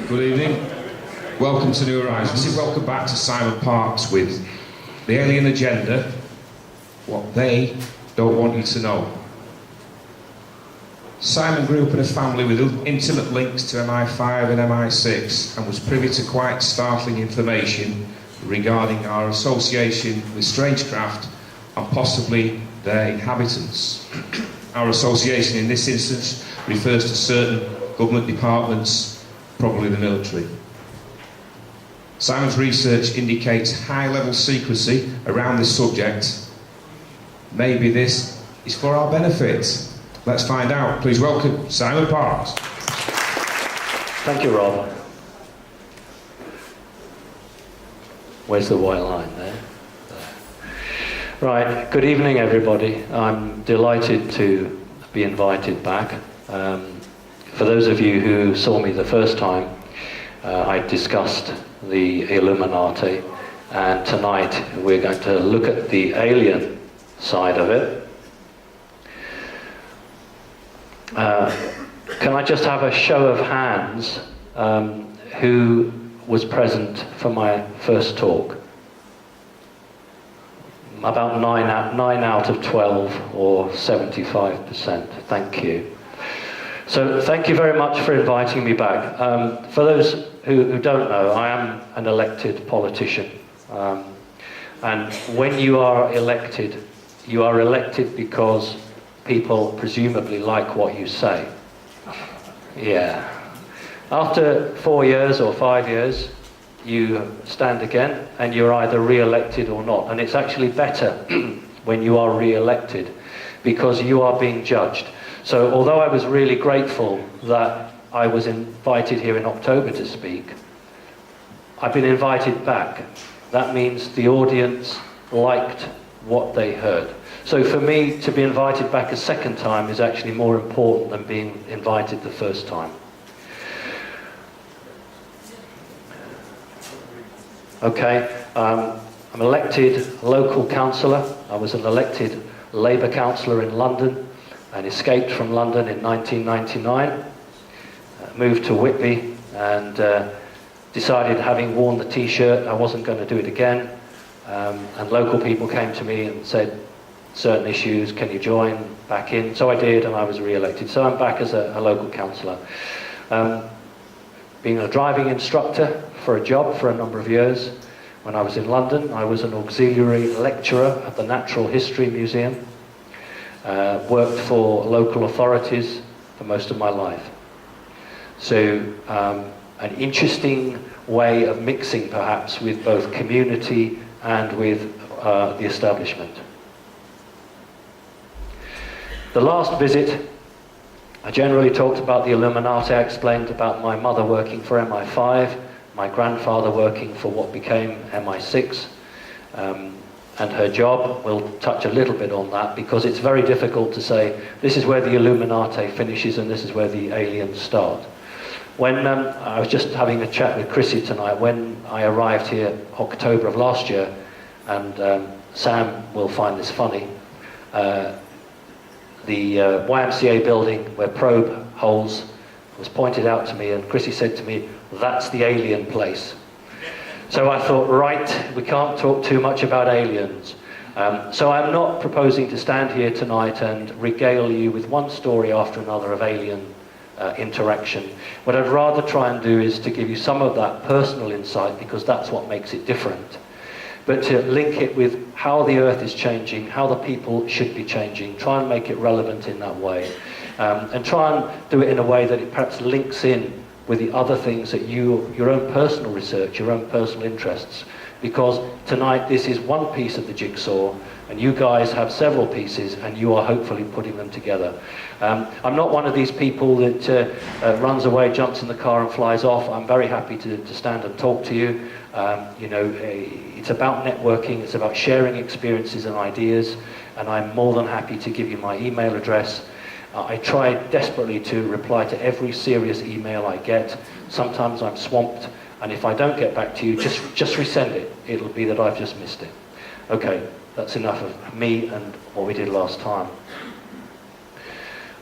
Good evening. Welcome to New Horizons. This is welcome back to Simon Parkes with the alien agenda, what they don't want you to know. Simon grew up in a family with intimate links to MI5 and MI6 and was privy to quite startling information regarding our association with strange craft and possibly their inhabitants. Our association in this instance refers to certain government departments, probably the military. Simon's research indicates high-level secrecy around this subject. Maybe this is for our benefit. Let's find out. Please welcome Simon Parkes. Thank you, Rob. Where's the white line there? Right, good evening everybody. I'm delighted to be invited back. For those of you who saw me the first time, I discussed the Illuminati, and tonight we're going to look at the alien side of it. Can I just have a show of hands who was present for my first talk? About 9 out of 12, or 75%. Thank you. So thank you very much for inviting me back. For those who don't know, I am an elected politician. And when you are elected because people presumably like what you say. Yeah. After 4 years or 5 years, you stand again and you're either re-elected or not. And it's actually better when you are re-elected because you are being judged. So although I was really grateful that I was invited here in October to speak, I've been invited back. That means the audience liked what they heard. So for me, to be invited back a second time is actually more important than being invited the first time. Okay, I'm elected local councillor. I was an elected Labour councillor in London and escaped from London in 1999. Moved to Whitby and decided, having worn the t-shirt, I wasn't going to do it again. And local people came to me and said, certain issues, can you join back in? So I did, and I was re-elected. So I'm back as a local councillor. Being a driving instructor for a job for a number of years. When I was in London, I was an auxiliary lecturer at the Natural History Museum. Worked for local authorities for most of my life. So an interesting way of mixing perhaps with both community and with the establishment. The last visit, I generally talked about the Illuminati. I explained about my mother working for MI5, my grandfather working for what became MI6, and her job. We'll touch a little bit on that because it's very difficult to say this is where the Illuminati finishes and this is where the aliens start. When I was just having a chat with Chrissy tonight, when I arrived here October of last year, and Sam will find this funny, the YMCA building where probe holes was pointed out to me, and Chrissy said to me, that's the alien place. So I thought, right, we can't talk too much about aliens. So I'm not proposing to stand here tonight and regale you with one story after another of alien interaction. What I'd rather try and do is to give you some of that personal insight, because that's what makes it different. But to link it with how the Earth is changing, how the people should be changing, try and make it relevant in that way. And try and do it in a way that it perhaps links in with the other things that your own personal research, your own personal interests. Because tonight this is one piece of the jigsaw, and you guys have several pieces, and you are hopefully putting them together. I'm not one of these people that runs away, jumps in the car and flies off. I'm very happy to stand and talk to you. You know, it's about networking, it's about sharing experiences and ideas, and I'm more than happy to give you my email address. I try desperately to reply to every serious email I get. Sometimes I'm swamped, and if I don't get back to you, just resend it. It'll be that I've just missed it. Okay, that's enough of me and what we did last time.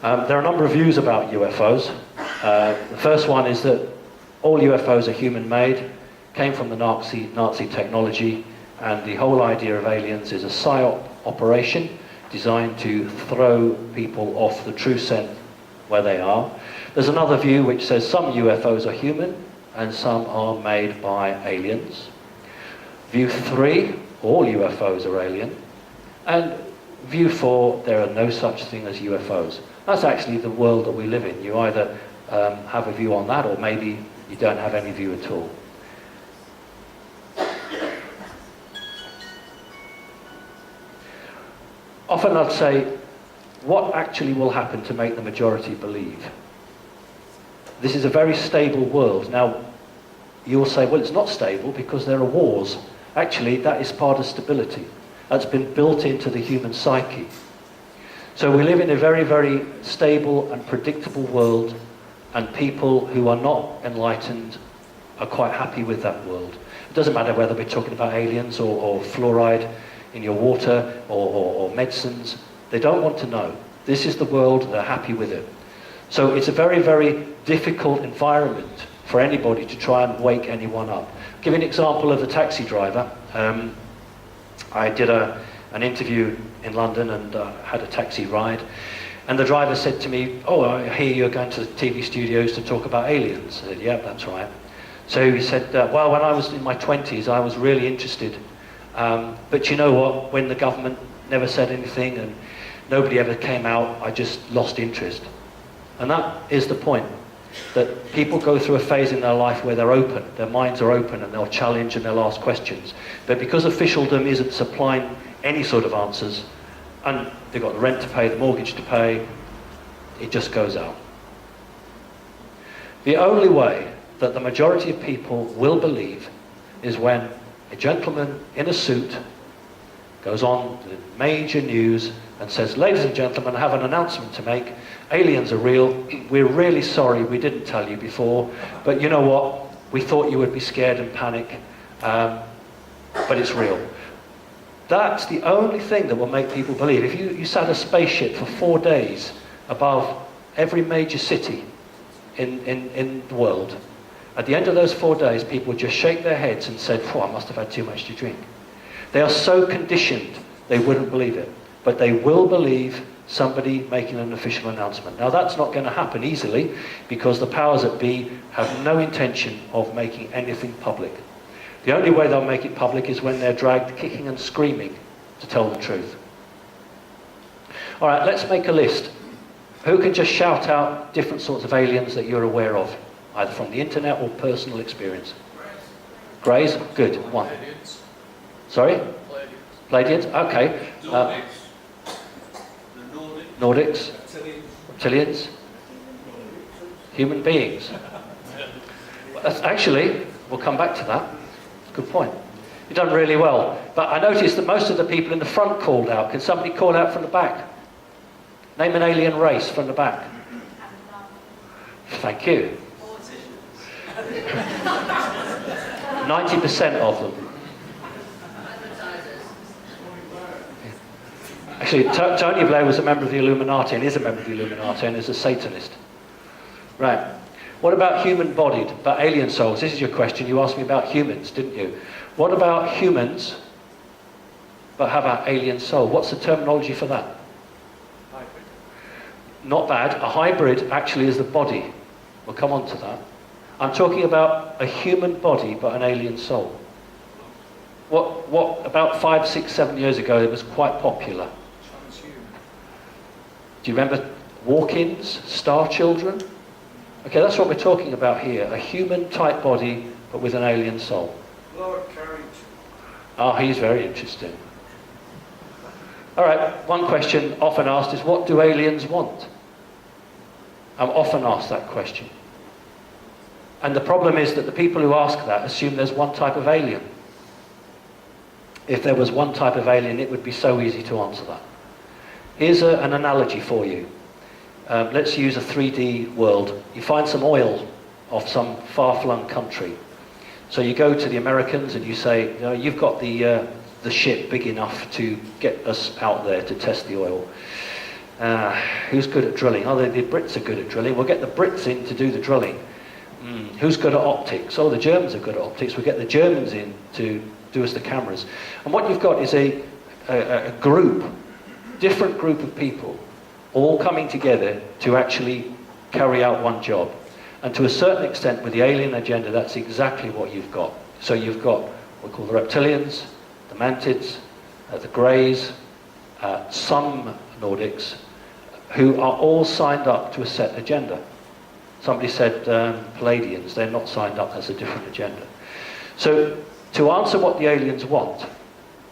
There are a number of views about UFOs. The first one is that all UFOs are human-made, came from the Nazi technology, and the whole idea of aliens is a PSYOP operation designed to throw people off the true scent where they are. There's another view which says some UFOs are human and some are made by aliens. View 3, all UFOs are alien. And view 4, there are no such thing as UFOs. That's actually the world that we live in. You either have a view on that, or maybe you don't have any view at all. Often I'd say, what actually will happen to make the majority believe? This is a very stable world. Now, you'll say, well, it's not stable because there are wars. Actually, that is part of stability. That's been built into the human psyche. So we live in a very, very stable and predictable world, and people who are not enlightened are quite happy with that world. It doesn't matter whether we're talking about aliens or fluoride in your water or medicines. They don't want to know. This is the world, they're happy with it. So it's a very, very difficult environment for anybody to try and wake anyone up. I'll give you an example of the taxi driver. I did an interview in London and had a taxi ride, and the driver said to me, oh, I hear you're going to the TV studios to talk about aliens. I said, yeah, that's right. So he said, well, when I was in my 20s, I was really interested. But you know what, when the government never said anything and nobody ever came out, I just lost interest. And that is the point, that people go through a phase in their life where they're open, their minds are open, and they'll challenge and they'll ask questions. But because officialdom isn't supplying any sort of answers, and they've got the rent to pay, the mortgage to pay, it just goes out. The only way that the majority of people will believe is when a gentleman in a suit goes on the major news and says, ladies and gentlemen, I have an announcement to make. Aliens are real. We're really sorry we didn't tell you before, but you know what? We thought you would be scared and panic, but it's real. That's the only thing that will make people believe. If you sat a spaceship for 4 days above every major city in the world, at the end of those 4 days, people would just shake their heads and said, I must have had too much to drink. They are so conditioned, they wouldn't believe it. But they will believe somebody making an official announcement. Now, that's not going to happen easily, because the powers that be have no intention of making anything public. The only way they'll make it public is when they're dragged kicking and screaming to tell the truth. All right, let's make a list. Who can just shout out different sorts of aliens that you're aware of, either from the internet or personal experience? Greys? Good. One. Pleiadians. Sorry? Pleiadians. Pleiadians? Okay. Nordics. The Nordics? Reptilians. Reptilians? Human beings? That's actually, we'll come back to that. Good point. You've done really well. But I noticed that most of the people in the front called out. Can somebody call out from the back? Name an alien race from the back. Thank you. 90% of them. Actually, Tony Blair was a member of the Illuminati, and is a member of the Illuminati, and is a Satanist. Right. What about human-bodied, about alien souls? This is your question. You asked me about humans, didn't you? What about humans, but how about alien soul? What's the terminology for that? Hybrid. Not bad. A hybrid actually is the body. We'll come on to that. I'm talking about a human body, but an alien soul. What about 5, 6, 7 years ago, it was quite popular. Transhuman. Do you remember walk-ins, star children? Okay, that's what we're talking about here. A human-type body, but with an alien soul. Lower carriage. Ah, he's very interesting. All right, one question often asked is, what do aliens want? I'm often asked that question. And the problem is that the people who ask that assume there's one type of alien. If there was one type of alien, it would be so easy to answer that. Here's an analogy for you. Let's use a 3D world. You find some oil off some far-flung country. So you go to the Americans and you say, you know, you've got the ship big enough to get us out there to test the oil. Who's good at drilling? Oh, the Brits are good at drilling. We'll get the Brits in to do the drilling. Who's good at optics? Oh, the Germans are good at optics. We get the Germans in to do us the cameras. And what you've got is a group, different group of people, all coming together to actually carry out one job. And to a certain extent, with the alien agenda, that's exactly what you've got. So you've got what we call the reptilians, the mantids, the greys, some Nordics, who are all signed up to a set agenda. Somebody said Palladians, they're not signed up, that's a different agenda. So to answer what the aliens want,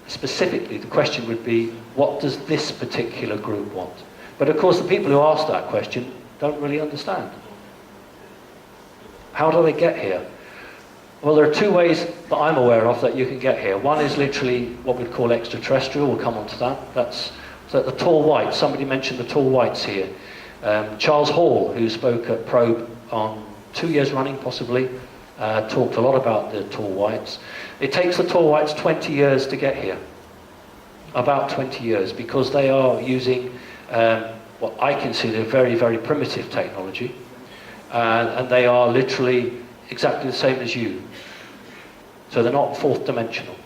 specifically the question would be, what does this particular group want? But of course the people who ask that question don't really understand. How do they get here? Well, there are two ways that I'm aware of that you can get here. One is literally what we'd call extraterrestrial, we'll come on to that. That's so the tall whites, somebody mentioned the tall whites here. Charles Hall, who spoke at Probe on 2 years running possibly, talked a lot about the tall whites. It takes the tall whites 20 years to get here. About 20 years, because they are using what I consider very, very primitive technology. And they are literally exactly the same as you. So they're not fourth dimensional.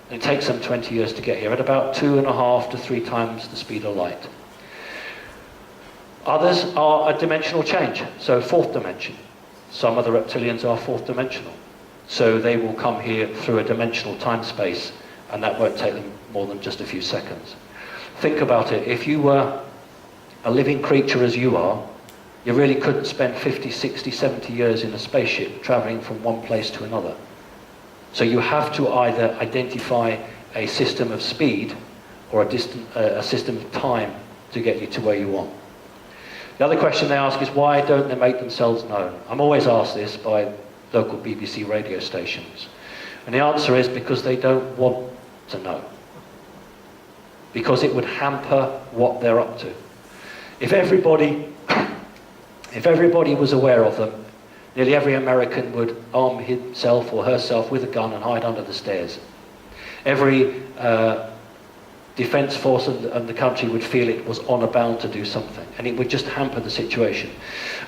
And it takes them 20 years to get here at about 2.5 to 3 times the speed of light. Others are a dimensional change, so fourth dimension. Some of the reptilians are fourth dimensional. So they will come here through a dimensional time space, and that won't take them more than just a few seconds. Think about it. If you were a living creature as you are, you really couldn't spend 50, 60, 70 years in a spaceship traveling from one place to another. So you have to either identify a system of speed or a system of time to get you to where you want. The other question they ask is, why don't they make themselves known? I'm always asked this by local BBC radio stations. And the answer is because they don't want to know. Because it would hamper what they're up to. If everybody was aware of them, nearly every American would arm himself or herself with a gun and hide under the stairs. Every defence force and the country would feel it was honour bound to do something, and it would just hamper the situation.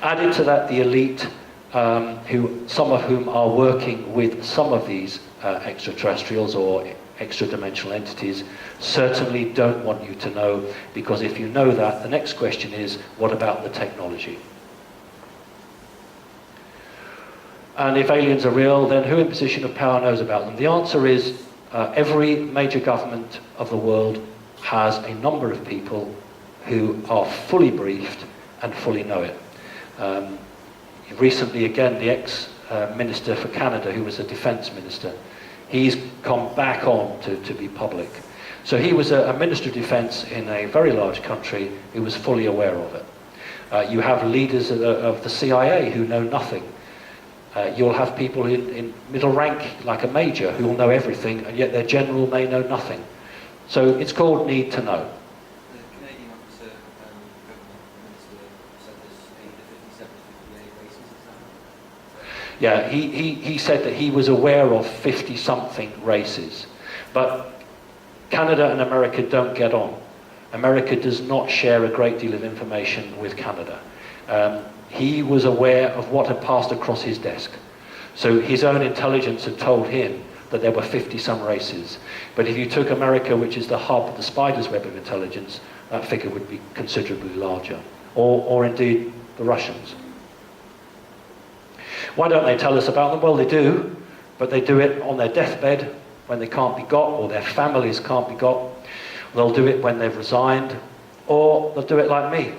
Added to that, the elite, some of whom are working with some of these extraterrestrials or extra-dimensional entities, certainly don't want you to know, because if you know that, the next question is, what about the technology? And if aliens are real, then who in position of power knows about them? The answer is every major government of the world has a number of people who are fully briefed and fully know it. Recently, again, the ex-minister for Canada, who was a defence minister, he's come back on to be public. So he was a minister of defence in a very large country who was fully aware of it. You have leaders of the CIA who know nothing. You'll have people in middle rank, like a major, who will know everything, and yet their general may know nothing. So it's called need to know. The Canadian officer, government minister, said there's 57 to 58 races, is that? Yeah, he said that he was aware of 50-something races. But Canada and America don't get on. America does not share a great deal of information with Canada. He was aware of what had passed across his desk. So his own intelligence had told him that there were 50-some races. But if you took America, which is the hub, the spider's web of intelligence, that figure would be considerably larger. Or indeed, the Russians. Why don't they tell us about them? Well, they do, but they do it on their deathbed when they can't be got, or their families can't be got. They'll do it when they've resigned, or they'll do it like me,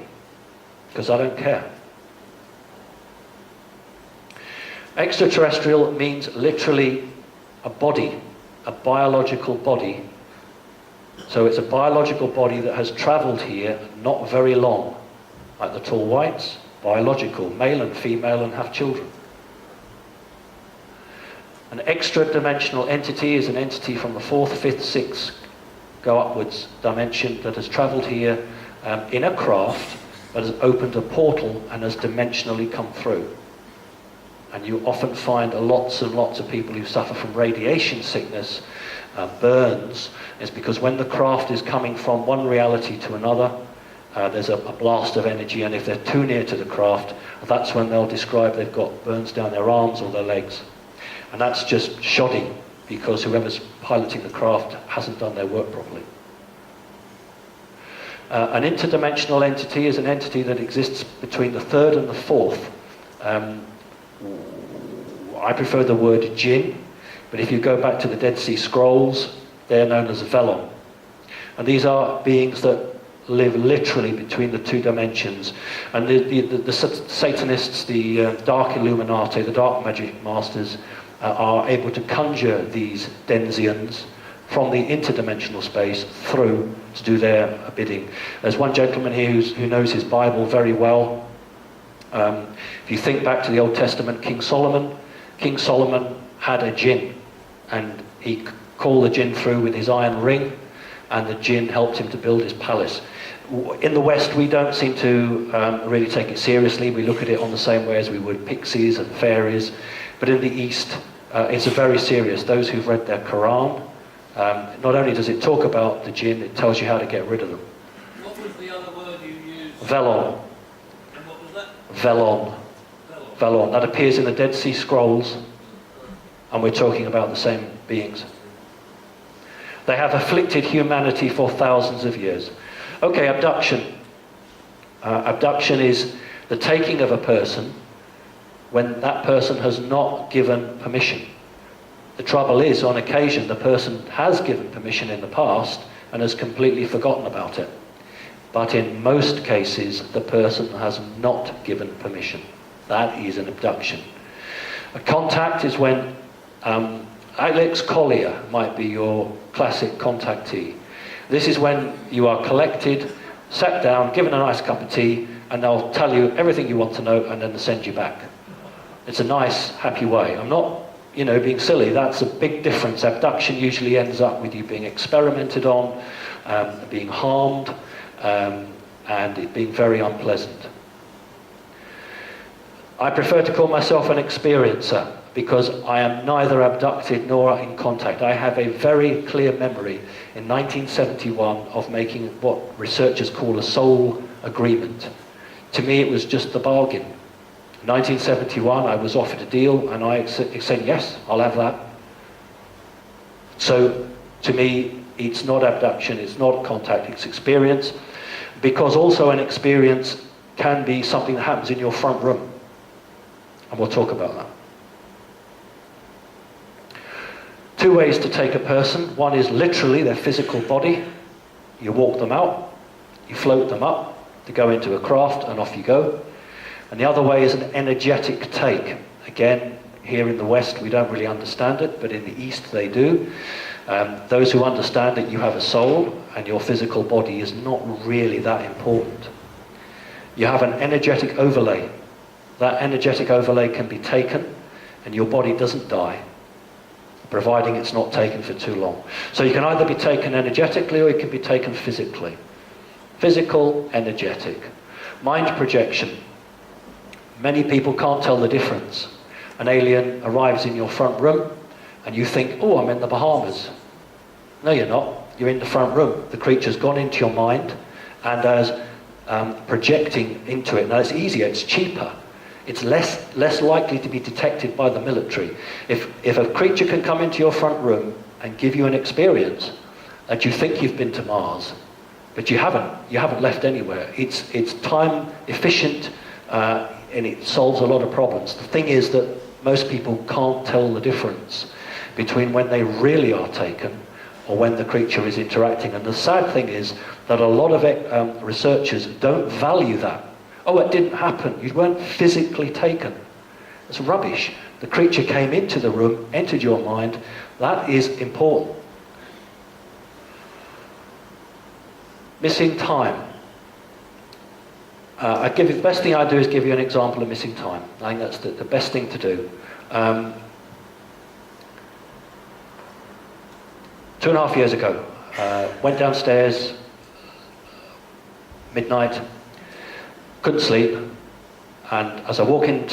because I don't care. Extraterrestrial means literally a body, a biological body. So it's a biological body that has travelled here not very long, like the tall whites, biological, male and female, and have children. An extra-dimensional entity is an entity from the 4th, 5th, 6th, go upwards dimension that has travelled here in a craft that has opened a portal and has dimensionally come through. And you often find lots and lots of people who suffer from radiation sickness, burns, is because when the craft is coming from one reality to another, there's a blast of energy, and if they're too near to the craft, that's when they'll describe they've got burns down their arms or their legs. And that's just shoddy, because whoever's piloting the craft hasn't done their work properly. An interdimensional entity is an entity that exists between the third and the fourth. I prefer the word jinn, but if you go back to the Dead Sea Scrolls, they're known as velon. And these are beings that live literally between the two dimensions. And the Satanists, the Dark Illuminati, the Dark Magic Masters, are able to conjure these Denzians from the interdimensional space through to do their bidding. There's one gentleman here who knows his Bible very well. If you think back to the Old Testament, King Solomon had a jinn, and he called the jinn through with his iron ring, and the jinn helped him to build his palace. In the West, we don't seem to really take it seriously. We look at it on the same way as we would pixies and fairies. But in the East, it's very serious. Those who've read their Quran, not only does it talk about the jinn, it tells you how to get rid of them. What was the other word you used? Velon. And what was that? Velon. Fellow. Velon. That appears in the Dead Sea Scrolls, and we're talking about the same beings. They have afflicted humanity for thousands of years. Okay, abduction. Abduction is the taking of a person when that person has not given permission. The trouble is, on occasion, the person has given permission in the past and has completely forgotten about it. But in most cases, the person has not given permission. That is an abduction. A contact is when Alex Collier might be your classic contactee. This is when you are collected, sat down, given a nice cup of tea, and they'll tell you everything you want to know and then they'll send you back. It's a nice, happy way. I'm not, being silly. That's a big difference. Abduction usually ends up with you being experimented on, being harmed, and it being very unpleasant. I prefer to call myself an experiencer because I am neither abducted nor in contact. I have a very clear memory in 1971 of making what researchers call a soul agreement. To me, it was just the bargain. In 1971, I was offered a deal, and I said, yes, I'll have that. So, to me, it's not abduction, it's not contact, it's experience, because also an experience can be something that happens in your front room. And we'll talk about that. Two ways to take a person. One is literally their physical body. You walk them out, you float them up to go into a craft, and off you go. And the other way is an energetic take. Again, here in the West we don't really understand it, but in the East they do. Those who understand that you have a soul and your physical body is not really that important. You have an energetic overlay. That energetic overlay can be taken and your body doesn't die, providing it's not taken for too long. So you can either be taken energetically or you can be taken physically. Physical, energetic. Mind projection. Many people can't tell the difference. An alien arrives in your front room and you think, oh, I'm in the Bahamas. No, you're not. You're in the front room. The creature's gone into your mind and as projecting into it. Now it's easier, it's cheaper. It's less likely to be detected by the military. If a creature can come into your front room and give you an experience that you think you've been to Mars, but you haven't left anywhere. It's time efficient and it solves a lot of problems. The thing is that most people can't tell the difference between when they really are taken or when the creature is interacting. And the sad thing is that a lot of researchers don't value that. Oh, it didn't happen. You weren't physically taken. It's rubbish. The creature came into the room, entered your mind. That is important. Missing time. The best thing I do is give you an example of missing time. I think that's the best thing to do. 2.5 years ago, went downstairs, midnight, couldn't sleep, and as I walk into